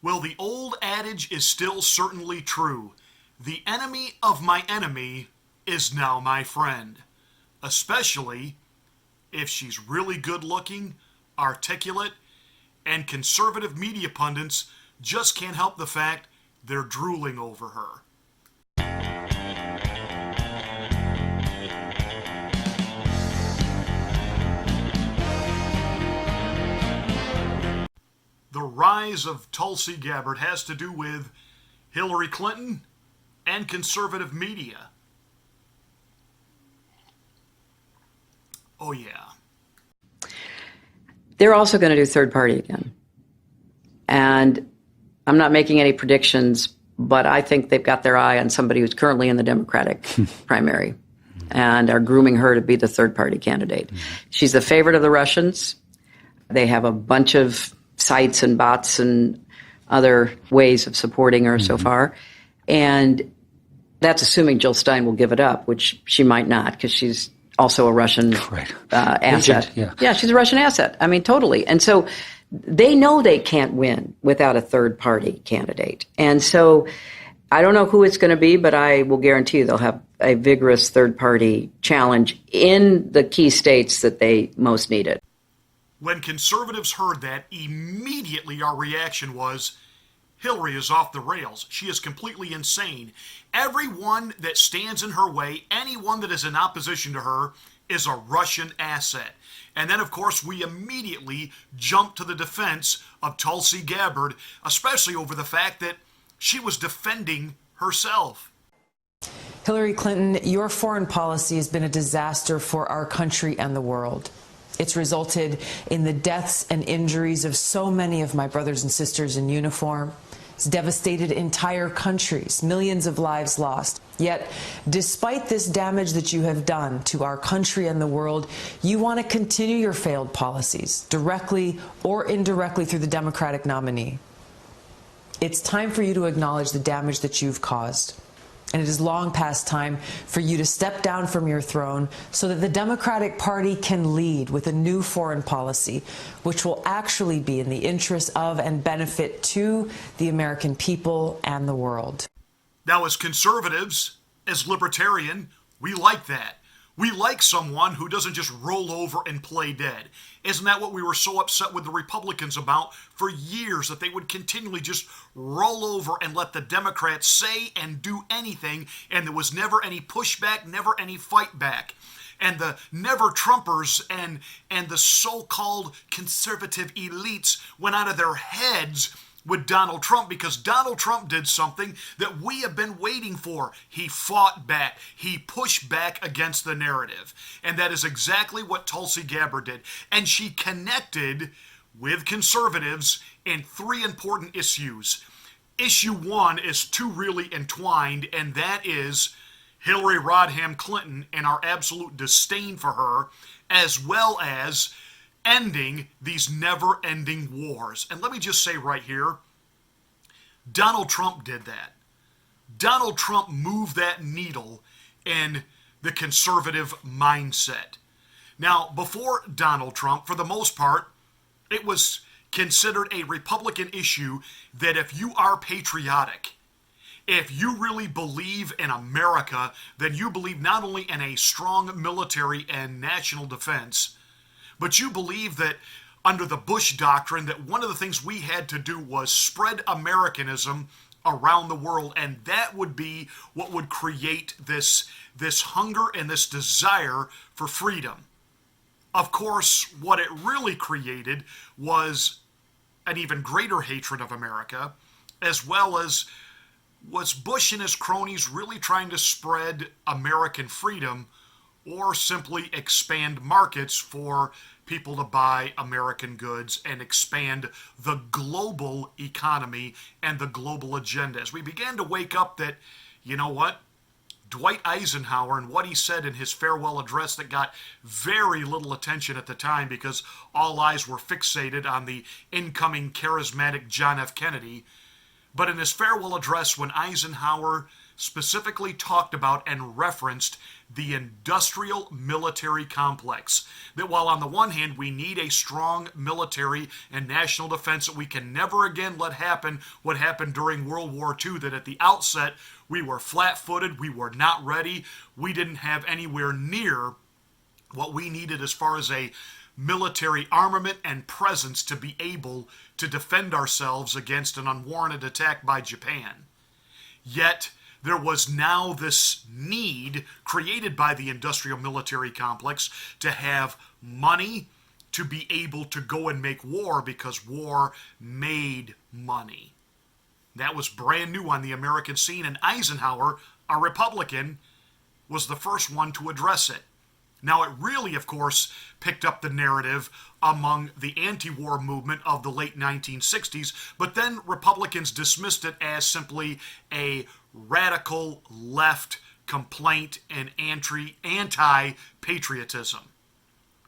Well, the old adage is still certainly true. The enemy of my enemy is now my friend. Especially if she's really good looking, articulate, and conservative media pundits just can't help the fact they're drooling over her. The rise of Tulsi Gabbard has to do with Hillary Clinton and conservative media. Oh, yeah. They're also going to do third party again. And I'm not making any predictions, but I think they've got their eye on somebody who's currently in the Democratic primary and are grooming her to be the third party candidate. She's the favorite of the Russians. They have a bunch of sites and bots and other ways of supporting her so far. And that's assuming Jill Stein will give it up, which she might not, because she's also a Russian asset. Yeah, she's a Russian asset. I mean, totally. And so they know they can't win without a third party candidate. And so I don't know who it's going to be, but I will guarantee you they'll have a vigorous third party challenge in the key states that they most need it. When conservatives heard that, immediately our reaction was, Hillary is off the rails. She is completely insane. Everyone that stands in her way, anyone that is in opposition to her, is a Russian asset. And then, of course, we immediately jump to the defense of Tulsi Gabbard, especially over the fact that she was defending herself. Hillary Clinton, your foreign policy has been a disaster for our country and the world. It's resulted in the deaths and injuries of so many of my brothers and sisters in uniform. It's devastated entire countries, millions of lives lost. Yet, despite this damage that you have done to our country and the world, you want to continue your failed policies, directly or indirectly through the Democratic nominee. It's time for you to acknowledge the damage that you've caused. And it is long past time for you to step down from your throne so that the Democratic Party can lead with a new foreign policy, which will actually be in the interest of and benefit to the American people and the world. Now, as conservatives, as libertarian, we like that. We like someone who doesn't just roll over and play dead. Isn't that what we were so upset with the Republicans about for years, that they would continually just roll over and let the Democrats say and do anything, and there was never any pushback, never any fight back. And the never-Trumpers and the so-called conservative elites went out of their heads with Donald Trump, because Donald Trump did something that we have been waiting for. He fought back. He pushed back against the narrative. And that is exactly what Tulsi Gabbard did. And she connected with conservatives in three important issues. Issue one is two really entwined, and that is Hillary Rodham Clinton and our absolute disdain for her, as well as ending these never-ending wars. And let me just say right here, Donald Trump did that. Donald Trump moved that needle in the conservative mindset. Now, before Donald Trump, for the most part, it was considered a Republican issue that if you are patriotic, if you really believe in America, then you believe not only in a strong military and national defense, but you believe that under the Bush doctrine, that one of the things we had to do was spread Americanism around the world, and that would be what would create this hunger and this desire for freedom. Of course, what it really created was an even greater hatred of America, as well as was Bush and his cronies really trying to spread American freedom or simply expand markets for people to buy American goods and expand the global economy and the global agenda. As we began to wake up that, you know what, Dwight Eisenhower and what he said in his farewell address that got very little attention at the time because all eyes were fixated on the incoming charismatic John F. Kennedy. But in his farewell address, when Eisenhower specifically talked about and referenced the industrial military complex. That while on the one hand we need a strong military and national defense, that we can never again let happen what happened during World War II, that at the outset we were flat-footed, we were not ready, we didn't have anywhere near what we needed as far as a military armament and presence to be able to defend ourselves against an unwarranted attack by Japan. Yet there was now this need created by the industrial military complex to have money to be able to go and make war, because war made money. That was brand new on the American scene, and Eisenhower, a Republican, was the first one to address it. Now, it really, of course, picked up the narrative among the anti-war movement of the late 1960s, but then Republicans dismissed it as simply a radical left complaint and anti-patriotism.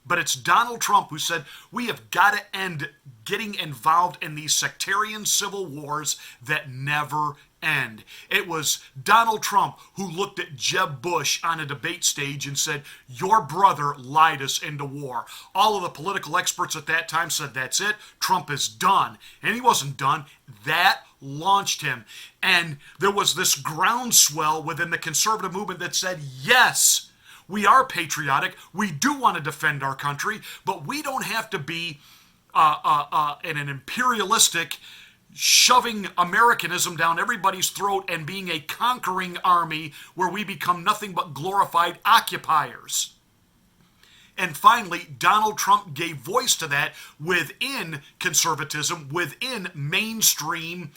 But it's Donald Trump who said, we have got to end getting involved in these sectarian civil wars that never end. It was Donald Trump who looked at Jeb Bush on a debate stage and said, your brother lied us into war. All of the political experts at that time said, that's it, Trump is done. And he wasn't done. That launched him. And there was this groundswell within the conservative movement that said, yes, we are patriotic, we do want to defend our country, but we don't have to be in an imperialistic, shoving Americanism down everybody's throat and being a conquering army where we become nothing but glorified occupiers. And finally, Donald Trump gave voice to that within conservatism, within mainstream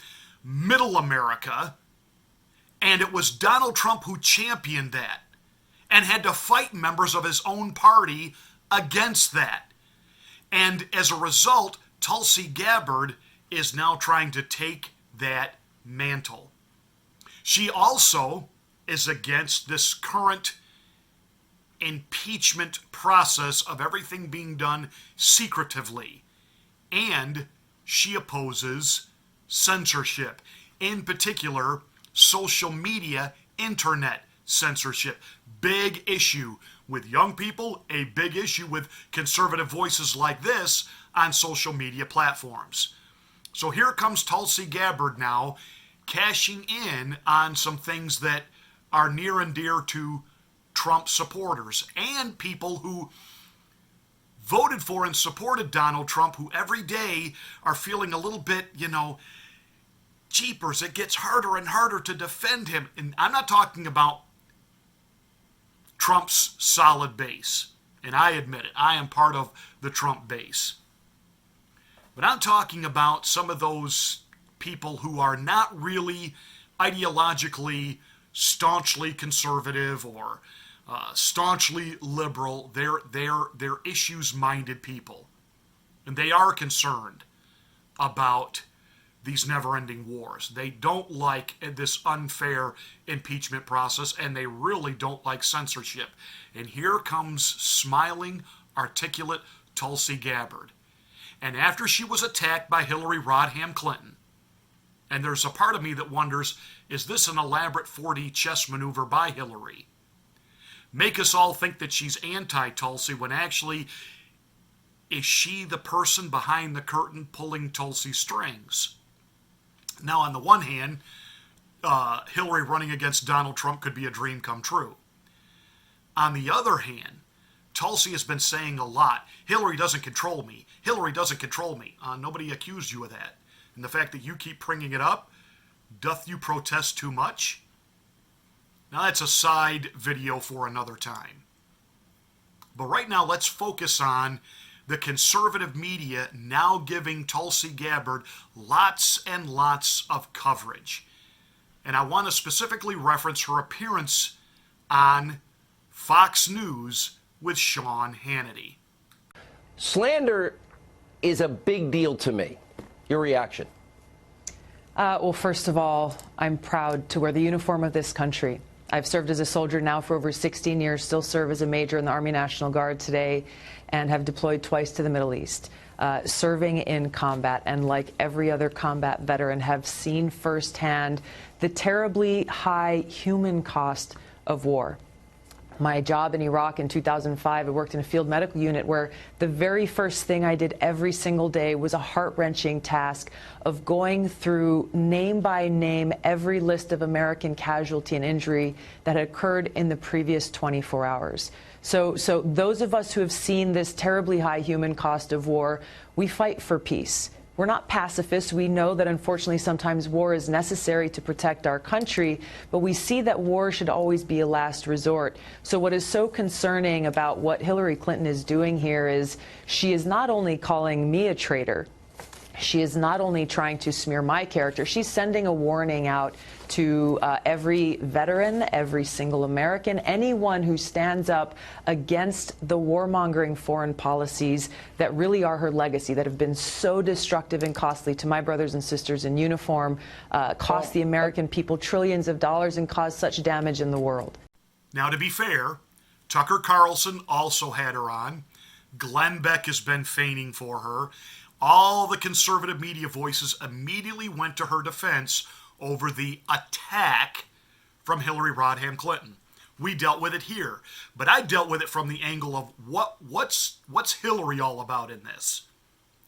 middle America, and it was Donald Trump who championed that and had to fight members of his own party against that. And as a result, Tulsi Gabbard is now trying to take that mantle. She also is against this current impeachment process of everything being done secretively. And she opposes censorship, in particular, social media, internet censorship. Big issue with young people, a big issue with conservative voices like this on social media platforms. So here comes Tulsi Gabbard now, cashing in on some things that are near and dear to Trump supporters and people who voted for and supported Donald Trump, who every day are feeling a little bit, jeepers, it gets harder and harder to defend him. And I'm not talking about Trump's solid base. And I admit it, I am part of the Trump base. But I'm talking about some of those people who are not really ideologically staunchly conservative or staunchly liberal. They're issues-minded people. And they are concerned about these never-ending wars. They don't like this unfair impeachment process, and they really don't like censorship. And here comes smiling, articulate Tulsi Gabbard. And after she was attacked by Hillary Rodham Clinton, and there's a part of me that wonders, is this an elaborate 4D chess maneuver by Hillary? Make us all think that she's anti-Tulsi when actually, is she the person behind the curtain pulling Tulsi's strings? Now, on the one hand, Hillary running against Donald Trump could be a dream come true. On the other hand, Tulsi has been saying a lot, Hillary doesn't control me. Hillary doesn't control me. Nobody accused you of that. And the fact that you keep bringing it up, doth you protest too much? Now, that's a side video for another time. But right now, let's focus on the conservative media now giving Tulsi Gabbard lots and lots of coverage. And I want to specifically reference her appearance on Fox News with Sean Hannity. Slander is a big deal to me. Your reaction? Well, first of all, I'm proud to wear the uniform of this country. I've served as a soldier now for over 16 years, still serve as a major in the Army National Guard today, and have deployed twice to the Middle East, serving in combat. And like every other combat veteran, have seen firsthand the terribly high human cost of war. My job in Iraq in 2005, I worked in a field medical unit where the very first thing I did every single day was a heart-wrenching task of going through name by name every list of American casualty and injury that had occurred in the previous 24 hours. So those of us who have seen this terribly high human cost of war, we fight for peace. We're not pacifists. We know that, unfortunately, sometimes war is necessary to protect our country, but we see that war should always be a last resort. So what is so concerning about what Hillary Clinton is doing here is she is not only calling me a traitor, she is not only trying to smear my character, she's sending a warning out to every veteran, every single American, anyone who stands up against the warmongering foreign policies that really are her legacy, that have been so destructive and costly to my brothers and sisters in uniform, cost the American people trillions of dollars, and caused such damage in the world. Now, to be fair, Tucker Carlson also had her on. Glenn Beck has been feigning for her. All the conservative media voices immediately went to her defense over the attack from Hillary Rodham Clinton. We dealt with it here, but I dealt with it from the angle of what's Hillary all about in this?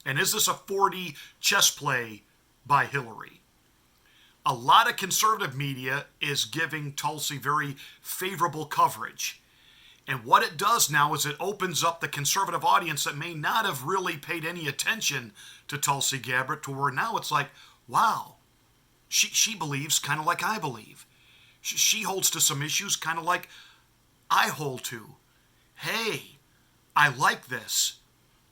And is this a 4D chess play by Hillary? A lot of conservative media is giving Tulsi very favorable coverage. And what it does now is it opens up the conservative audience that may not have really paid any attention to Tulsi Gabbard to where now it's like, wow, she believes kind of like I believe. She holds to some issues kind of like I hold to. Hey, I like this.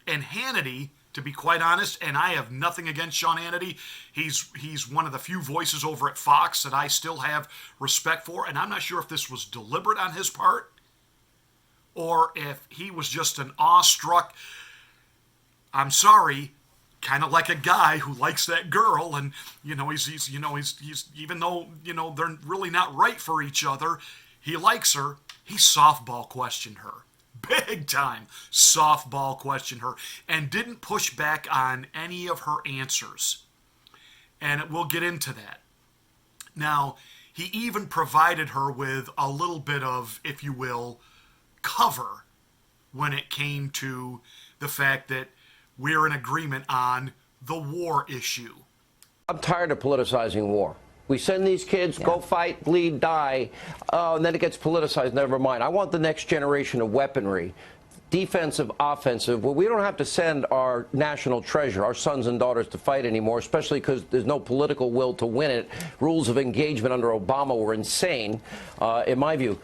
And Hannity, to be quite honest, and I have nothing against Sean Hannity, he's one of the few voices over at Fox that I still have respect for, and I'm not sure if this was deliberate on his part, or if he was just an awestruck, I'm sorry, kind of like a guy who likes that girl, and he's even though they're really not right for each other, he likes her. He softball questioned her, big time softball questioned her, and didn't push back on any of her answers. And we'll get into that. Now, he even provided her with a little bit of, if you will, cover when it came to the fact that we're in agreement on the war issue. I'm tired of politicizing war. We send these kids, go fight, bleed, die, and then it gets politicized. Never mind. I want the next generation of weaponry, defensive, offensive. Well, we don't have to send our national treasure, our sons and daughters, to fight anymore, especially because there's no political will to win it. Rules of engagement under Obama were insane, in my view.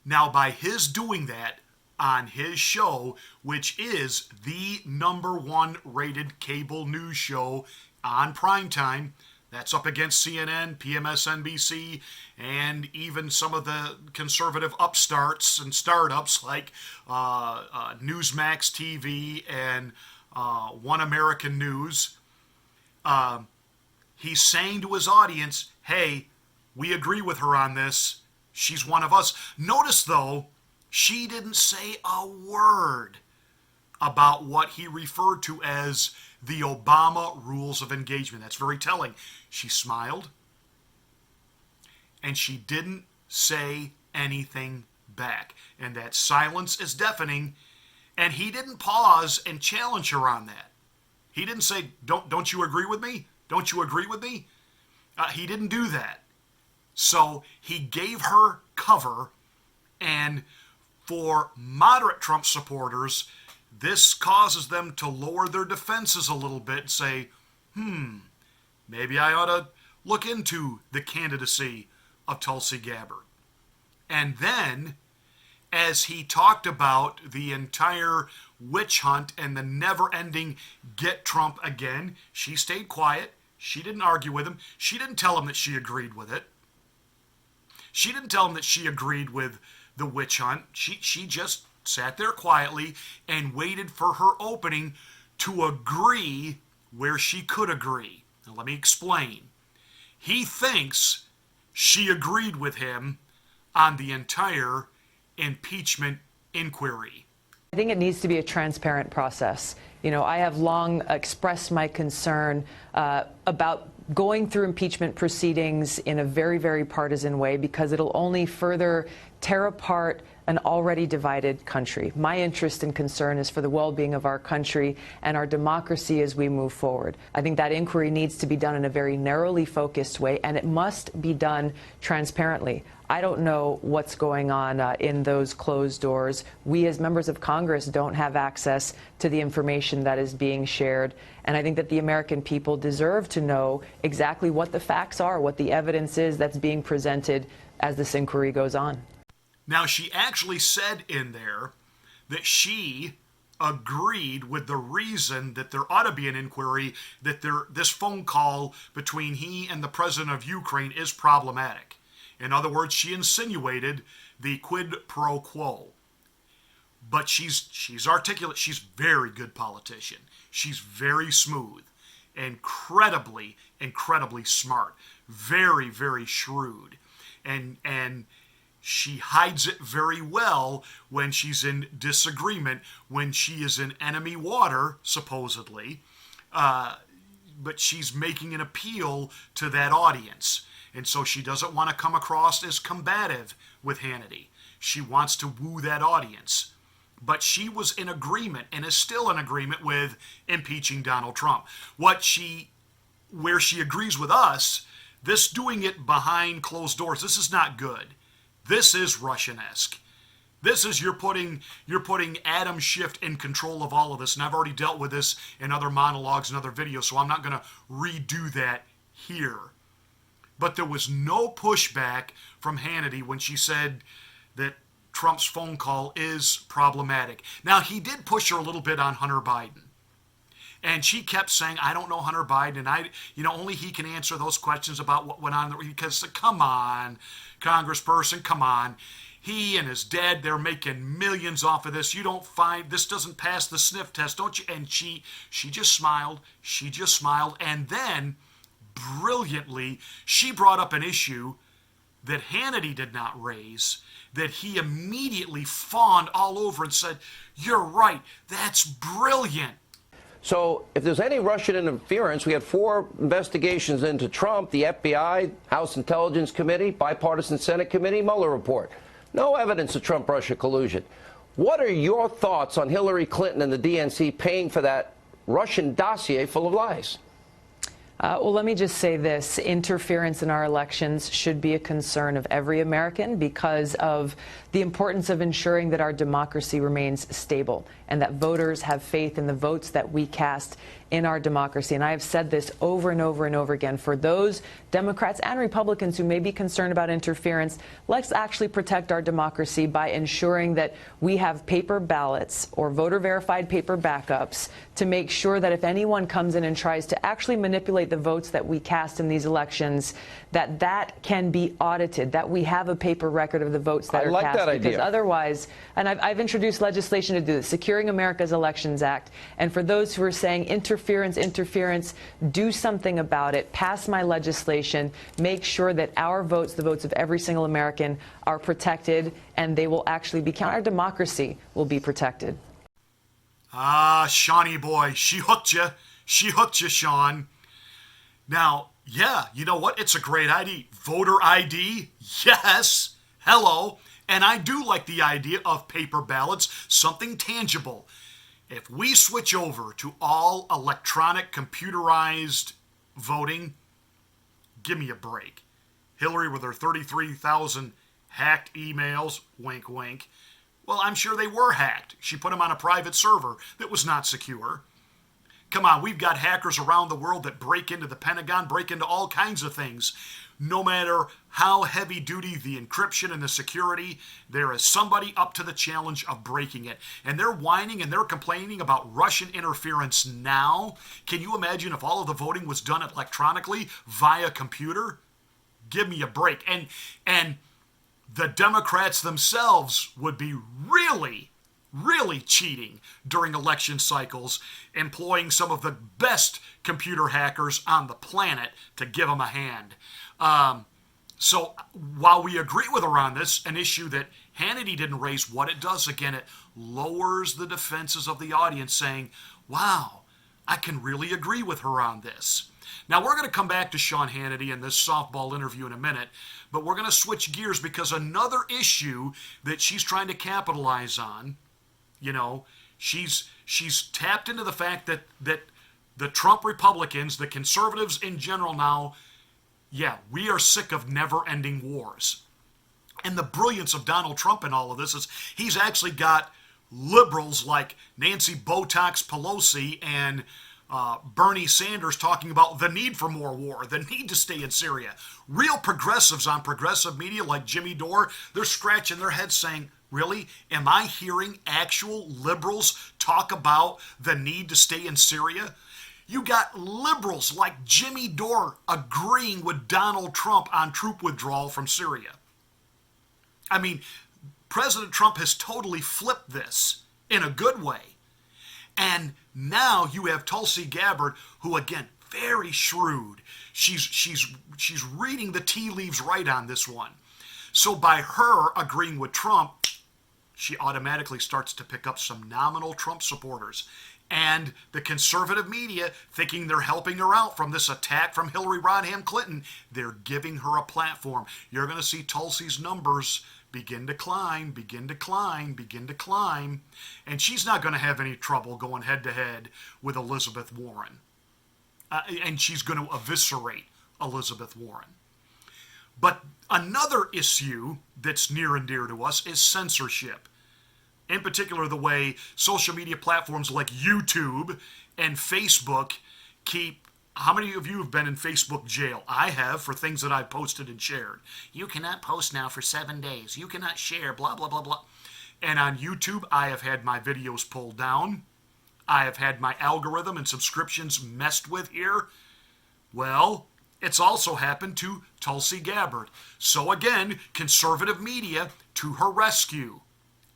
Now, by his doing that on his show, which is the #1 rated cable news show on primetime, that's up against CNN, PMSNBC, and even some of the conservative upstarts and startups like Newsmax TV and One American News. He's saying to his audience, hey, we agree with her on this. She's one of us. Notice, though, she didn't say a word about what he referred to as the Obama rules of engagement. That's very telling. She smiled, and she didn't say anything back. And that silence is deafening, and he didn't pause and challenge her on that. He didn't say, don't you agree with me? Don't you agree with me? He didn't do that. So he gave her cover, and for moderate Trump supporters, this causes them to lower their defenses a little bit and say, maybe I ought to look into the candidacy of Tulsi Gabbard. And then, as he talked about the entire witch hunt and the never-ending get Trump again, she stayed quiet. She didn't argue with him. She didn't tell him that she agreed with it. She didn't tell him that she agreed with the witch hunt. She just sat there quietly and waited for her opening to agree where she could agree. Now, let me explain. He thinks she agreed with him on the entire impeachment inquiry. I think it needs to be a transparent process. You know, I have long expressed my concern about going through impeachment proceedings in a very, very partisan way, because it'll only further tear apart an already divided country. My interest and concern is for the well-being of our country and our democracy as we move forward. I think that inquiry needs to be done in a very narrowly focused way, and it must be done transparently. I don't know what's going on in those closed doors. We as members of Congress don't have access to the information that is being shared. And I think that the American people deserve to know exactly what the facts are, what the evidence is that's being presented as this inquiry goes on. Now, she actually said in there that she agreed with the reason that there ought to be an inquiry, that this phone call between he and the president of Ukraine is problematic. In other words, she insinuated the quid pro quo. But she's articulate. She's a very good politician. She's very smooth, incredibly smart, very, very shrewd. And she hides it very well when she's in disagreement, when she is in enemy water, supposedly. But she's making an appeal to that audience. And so she doesn't want to come across as combative with Hannity. She wants to woo that audience. But she was in agreement and is still in agreement with impeaching Donald Trump. Where she agrees with us, this doing it behind closed doors, this is not good. This is Russian-esque. This is you're putting Adam Schiff in control of all of this. And I've already dealt with this in other monologues and other videos, so I'm not going to redo that here. But there was no pushback from Hannity when she said that Trump's phone call is problematic. Now, he did push her a little bit on Hunter Biden. And she kept saying, I don't know Hunter Biden, and only he can answer those questions about what went on. Because, come on, Congressperson, come on. He and his dad, they're making millions off of this. You don't find, this doesn't pass the sniff test, don't you? And she just smiled. She just smiled. And then, brilliantly, she brought up an issue that Hannity did not raise, that he immediately fawned all over and said, you're right, that's brilliant. So if there's any Russian interference, we had 4 investigations into Trump, the FBI, House Intelligence Committee, Bipartisan Senate Committee, Mueller report. No evidence of Trump-Russia collusion. What are your thoughts on Hillary Clinton and the DNC paying for that Russian dossier full of lies? Well, let me just say this. Interference in our elections should be a concern of every American because of the importance of ensuring that our democracy remains stable and that voters have faith in the votes that we cast in our democracy. And I have said this over and over and over again. For those Democrats and Republicans who may be concerned about interference, let's actually protect our democracy by ensuring that we have paper ballots or voter-verified paper backups to make sure that if anyone comes in and tries to actually manipulate the votes that we cast in these elections, that can be audited, that we have a paper record of the votes that are cast. That idea. Because otherwise, and I've introduced legislation to do this, Securing America's Elections Act. And for those who are saying interference, do something about it. Pass my legislation. Make sure that our votes, the votes of every single American, are protected, and they will actually be counted. Our democracy will be protected. Ah, Shawnee boy, she hooked you. She hooked you, Sean. Now, yeah, you know what? It's a great ID. Voter ID? Yes. Hello. And I do like the idea of paper ballots, something tangible. If we switch over to all electronic, computerized voting, give me a break. Hillary with her 33,000 hacked emails, wink, wink. Well, I'm sure they were hacked. She put them on a private server that was not secure. Come on, we've got hackers around the world that break into the Pentagon, break into all kinds of things. No matter how heavy-duty the encryption and the security, there is somebody up to the challenge of breaking it. And they're whining and they're complaining about Russian interference now. Can you imagine if all of the voting was done electronically via computer? Give me a break. And the Democrats themselves would be really cheating during election cycles, employing some of the best computer hackers on the planet to give them a hand. So while we agree with her on this, an issue that Hannity didn't raise, what it does, again, it lowers the defenses of the audience saying, wow, I can really agree with her on this. Now, we're going to come back to Sean Hannity in this softball interview in a minute, but we're going to switch gears because another issue that she's trying to capitalize on, you know, she's tapped into the fact that the Trump Republicans, the conservatives in general now, yeah, we are sick of never-ending wars. And the brilliance of Donald Trump in all of this is he's actually got liberals like Nancy Botox Pelosi and Bernie Sanders talking about the need for more war, the need to stay in Syria. Real progressives on progressive media like Jimmy Dore, they're scratching their heads saying, really? Am I hearing actual liberals talk about the need to stay in Syria? You got liberals like Jimmy Dore agreeing with Donald Trump on troop withdrawal from Syria. I mean, President Trump has totally flipped this in a good way. And now you have Tulsi Gabbard, who, again, very shrewd. She's reading the tea leaves right on this one. So by her agreeing with Trump, she automatically starts to pick up some nominal Trump supporters. And the conservative media, thinking they're helping her out from this attack from Hillary Rodham Clinton, they're giving her a platform. You're going to see Tulsi's numbers begin to climb, begin to climb, begin to climb. And she's not going to have any trouble going head-to-head with Elizabeth Warren. And she's going to eviscerate Elizabeth Warren. But another issue that's near and dear to us is censorship. In particular, the way social media platforms like YouTube and Facebook keep... How many of you have been in Facebook jail? I have, for things that I've posted and shared. You cannot post now for 7 days. You cannot share, blah, blah, blah, blah. And on YouTube, I have had my videos pulled down. I have had my algorithm and subscriptions messed with here. Well, it's also happened to Tulsi Gabbard. So again, conservative media to her rescue.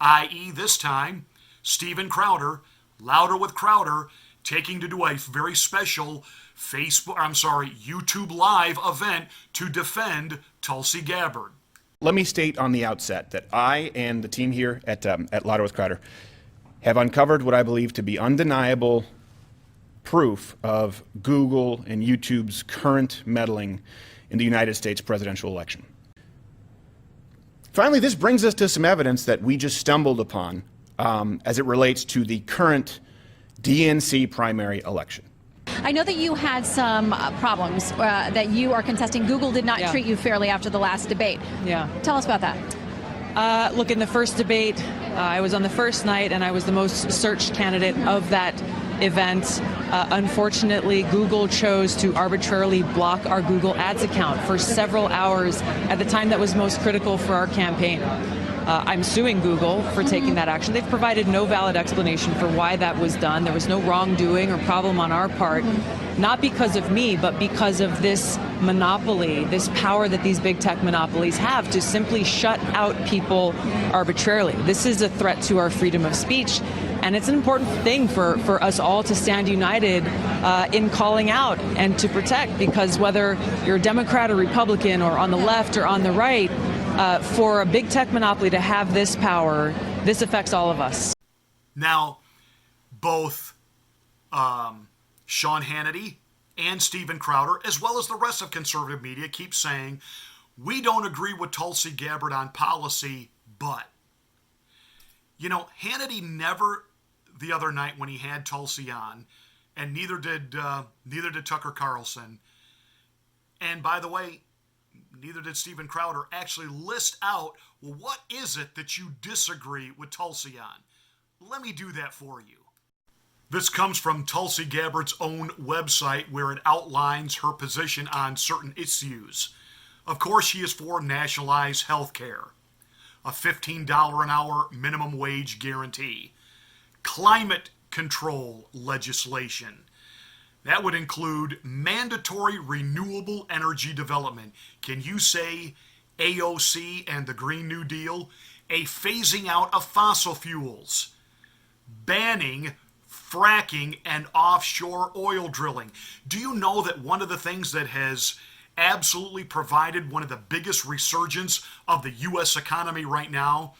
I.e. this time, Steven Crowder, Louder with Crowder, taking to do a very special YouTube Live event to defend Tulsi Gabbard. Let me state on the outset that I and the team here at Louder with Crowder have uncovered what I believe to be undeniable proof of Google and YouTube's current meddling in the United States presidential election. Finally, this brings us to some evidence that we just stumbled upon as it relates to the current DNC primary election. I know that you had some problems that you are contesting. Google did not treat you fairly after the last debate. Yeah. Tell us about that. Look, in the first debate, I was on the first night and I was the most searched candidate of that event. Unfortunately, Google chose to arbitrarily block our Google Ads account for several hours at the time that was most critical for our campaign. I'm suing Google for taking that action. They've provided no valid explanation for why that was done. There was no wrongdoing or problem on our part, not because of me, but because of this monopoly, this power that these big tech monopolies have to simply shut out people arbitrarily. This is a threat to our freedom of speech. And it's an important thing for us all to stand united in calling out and to protect, because whether you're a Democrat or Republican or on the left or on the right, for a big tech monopoly to have this power, this affects all of us. Now, both Sean Hannity and Steven Crowder, as well as the rest of conservative media, keep saying, we don't agree with Tulsi Gabbard on policy, but... You know, Hannity never, the other night when he had Tulsi on, and neither did Tucker Carlson, and by the way, neither did Steven Crowder, actually list out, well, what is it that you disagree with Tulsi on? Let me do that for you. This comes from Tulsi Gabbard's own website, where it outlines her position on certain issues. Of course, she is for nationalized health care, a $15 an hour minimum wage guarantee, climate control legislation. That would include mandatory renewable energy development. Can you say AOC and the Green New Deal? A phasing out of fossil fuels, banning fracking and offshore oil drilling. Do you know that one of the things that has absolutely provided one of the biggest resurgence of the U.S. economy right now.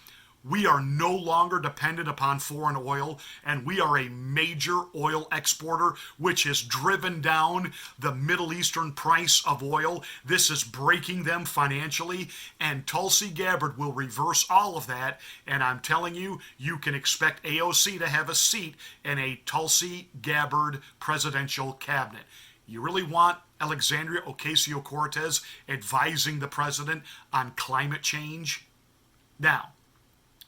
We are no longer dependent upon foreign oil, and we are a major oil exporter, which has driven down the Middle Eastern price of oil. This is breaking them financially, and Tulsi Gabbard will reverse all of that, and I'm telling you, you can expect AOC to have a seat in a Tulsi Gabbard presidential cabinet. You really want Alexandria Ocasio-Cortez advising the president on climate change? Now,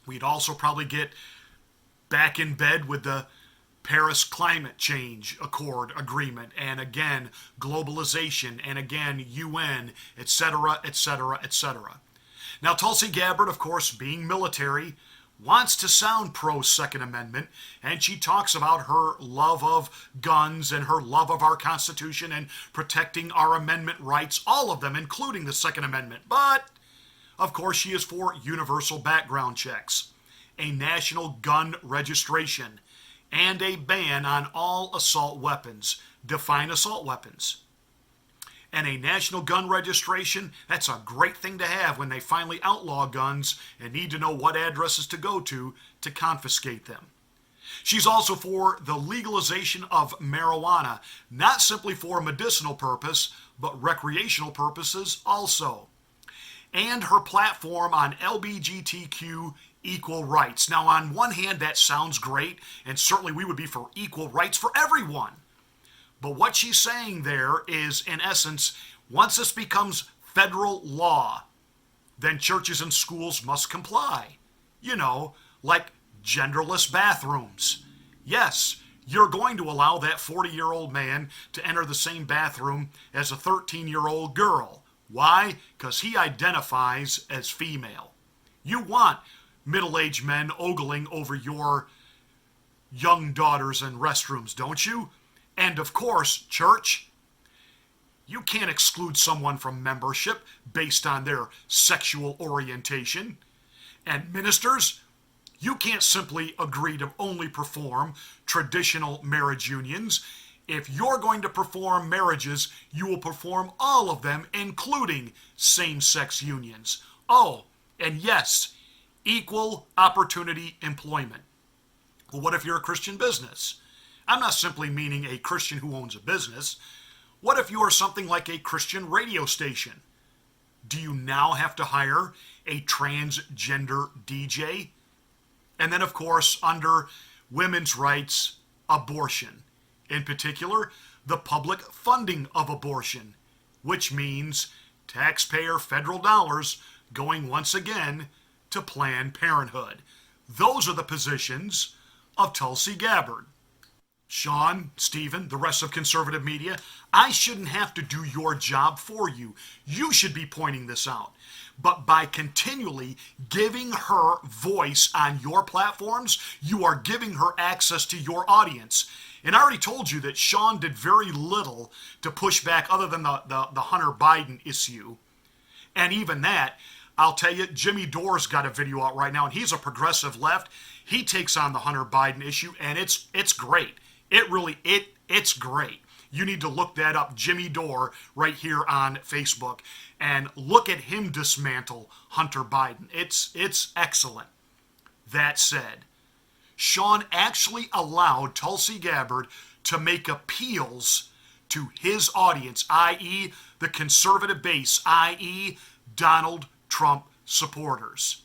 we'd also probably get back in bed with the Paris Climate Change Accord agreement, and again, globalization, and again, UN, etc., etc., etc. Now, Tulsi Gabbard, of course, being military, wants to sound pro-Second Amendment, and she talks about her love of guns and her love of our Constitution and protecting our amendment rights, all of them, including the Second Amendment. But of course, she is for universal background checks, a national gun registration, and a ban on all assault weapons. Define assault weapons. And a national gun registration, that's a great thing to have when they finally outlaw guns and need to know what addresses to go to confiscate them. She's also for the legalization of marijuana, not simply for a medicinal purpose, but recreational purposes also. And her platform on LGBTQ equal rights. Now, on one hand, that sounds great, and certainly we would be for equal rights for everyone. But what she's saying there is, in essence, once this becomes federal law, then churches and schools must comply. You know, like genderless bathrooms. Yes, you're going to allow that 40-year-old man to enter the same bathroom as a 13-year-old girl. Why? Because he identifies as female. You want middle-aged men ogling over your young daughters in restrooms, don't you? And of course, church, you can't exclude someone from membership based on their sexual orientation. And ministers, you can't simply agree to only perform traditional marriage unions. If you're going to perform marriages, you will perform all of them, including same-sex unions. Oh, and yes, equal opportunity employment. Well, what if you're a Christian business? I'm not simply meaning a Christian who owns a business. What if you are something like a Christian radio station? Do you now have to hire a transgender DJ? And then, of course, under women's rights, abortion. In particular, the public funding of abortion, which means taxpayer federal dollars going once again to Planned Parenthood. Those are the positions of Tulsi Gabbard. Sean, Stephen, the rest of conservative media, I shouldn't have to do your job for you. You should be pointing this out. But by continually giving her voice on your platforms, you are giving her access to your audience. And I already told you that Sean did very little to push back other than the Hunter Biden issue. And even that, I'll tell you, Jimmy Dore's got a video out right now, and he's a progressive left. He takes on the Hunter Biden issue, and it's great. It's great. You need to look that up, Jimmy Dore, right here on Facebook, and look at him dismantle Hunter Biden. It's excellent. That said, Sean actually allowed Tulsi Gabbard to make appeals to his audience, i.e. the conservative base, i.e. Donald Trump supporters.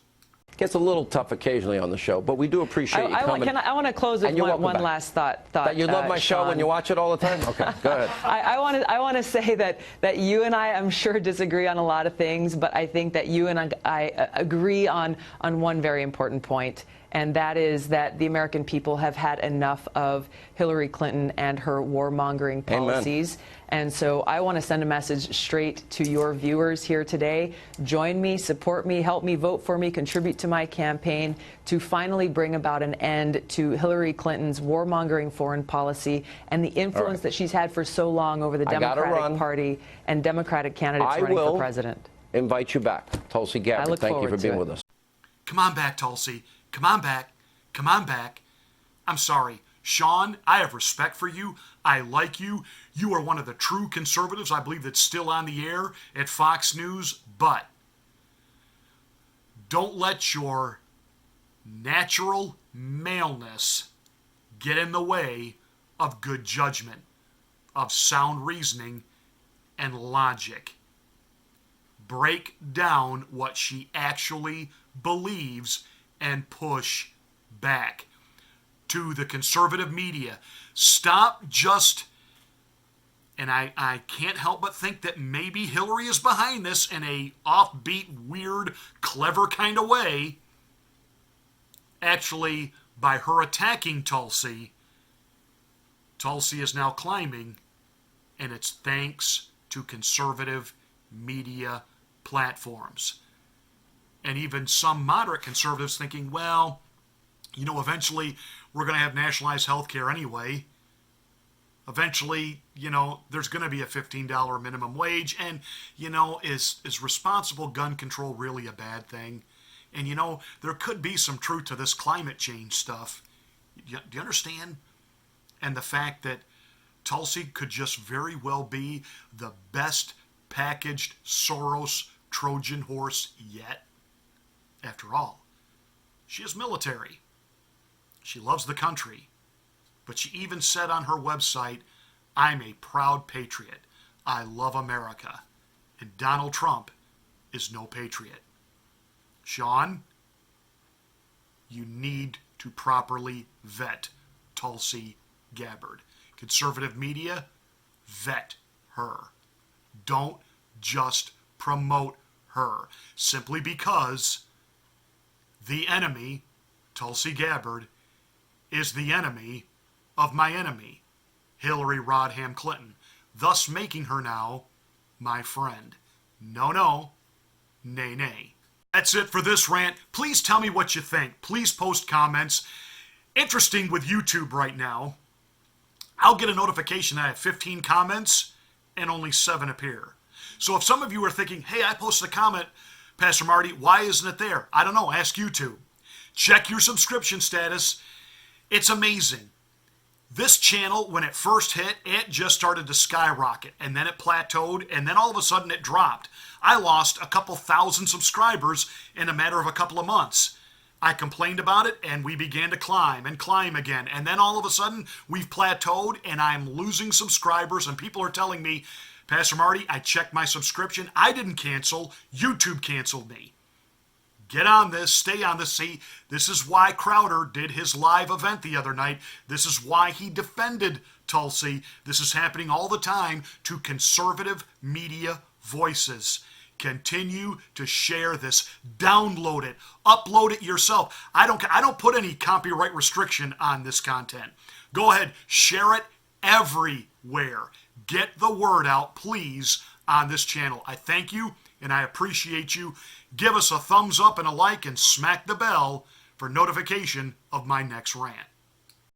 Gets a little tough occasionally on the show, but we do appreciate you coming. I want to close with one last thought. That you love my show when you watch it all the time? Okay, go ahead. I want to say that you and I'm sure, disagree on a lot of things, but I think that you and I agree on one very important point, and that is that the American people have had enough of Hillary Clinton and her warmongering policies. Amen. And so I want to send a message straight to your viewers here today. Join me, support me, help me, vote for me, contribute to my campaign to finally bring about an end to Hillary Clinton's warmongering foreign policy and the influence that she's had for so long over the Democratic Party and Democratic candidates running for president. Invite you back. Tulsi Gabbard, thank you for being with us. Come on back, Tulsi. Come on back. Come on back. I'm sorry. Sean, I have respect for you. I like you. You are one of the true conservatives, I believe, that's still on the air at Fox News. But don't let your natural maleness get in the way of good judgment, of sound reasoning, and logic. Break down what she actually believes and push back. To the conservative media, stop just, and I can't help but think that maybe Hillary is behind this in a offbeat, weird, clever kind of way. Actually, by her attacking Tulsi, Tulsi is now climbing, and it's thanks to conservative media platforms. And even some moderate conservatives thinking, well, you know, eventually we're going to have nationalized health care anyway. Eventually, you know, there's going to be a $15 minimum wage. And, you know, is responsible gun control really a bad thing? And, you know, there could be some truth to this climate change stuff. Do you understand? And the fact that Tulsi could just very well be the best packaged Soros Trojan horse yet. After all, she is military. She loves the country. But she even said on her website, I'm a proud patriot. I love America. And Donald Trump is no patriot. Sean, you need to properly vet Tulsi Gabbard. Conservative media, vet her. Don't just promote her simply because the enemy, Tulsi Gabbard, is the enemy of my enemy, Hillary Rodham Clinton, thus making her now my friend. No, no, nay, nay. That's it for this rant. Please tell me what you think. Please post comments. Interesting with YouTube right now, I'll get a notification that I have 15 comments and only 7 appear. So if some of you are thinking, hey, I posted a comment, Pastor Marty, why isn't it there? I don't know. Ask YouTube. Check your subscription status. It's amazing. This channel, when it first hit, it just started to skyrocket, and then it plateaued, and then all of a sudden it dropped. I lost a couple thousand subscribers in a matter of a couple of months. I complained about it, and we began to climb and climb again, and then all of a sudden we've plateaued, and I'm losing subscribers, and people are telling me, Pastor Marty, I checked my subscription. I didn't cancel. YouTube canceled me. Get on this. Stay on this. See, this is why Crowder did his live event the other night. This is why he defended Tulsi. This is happening all the time to conservative media voices. Continue to share this. Download it. Upload it yourself. I don't put any copyright restriction on this content. Go ahead. Share it everywhere. Get the word out, please, on this channel. I thank you and I appreciate you. Give us a thumbs up and a like and smack the bell for notification of my next rant.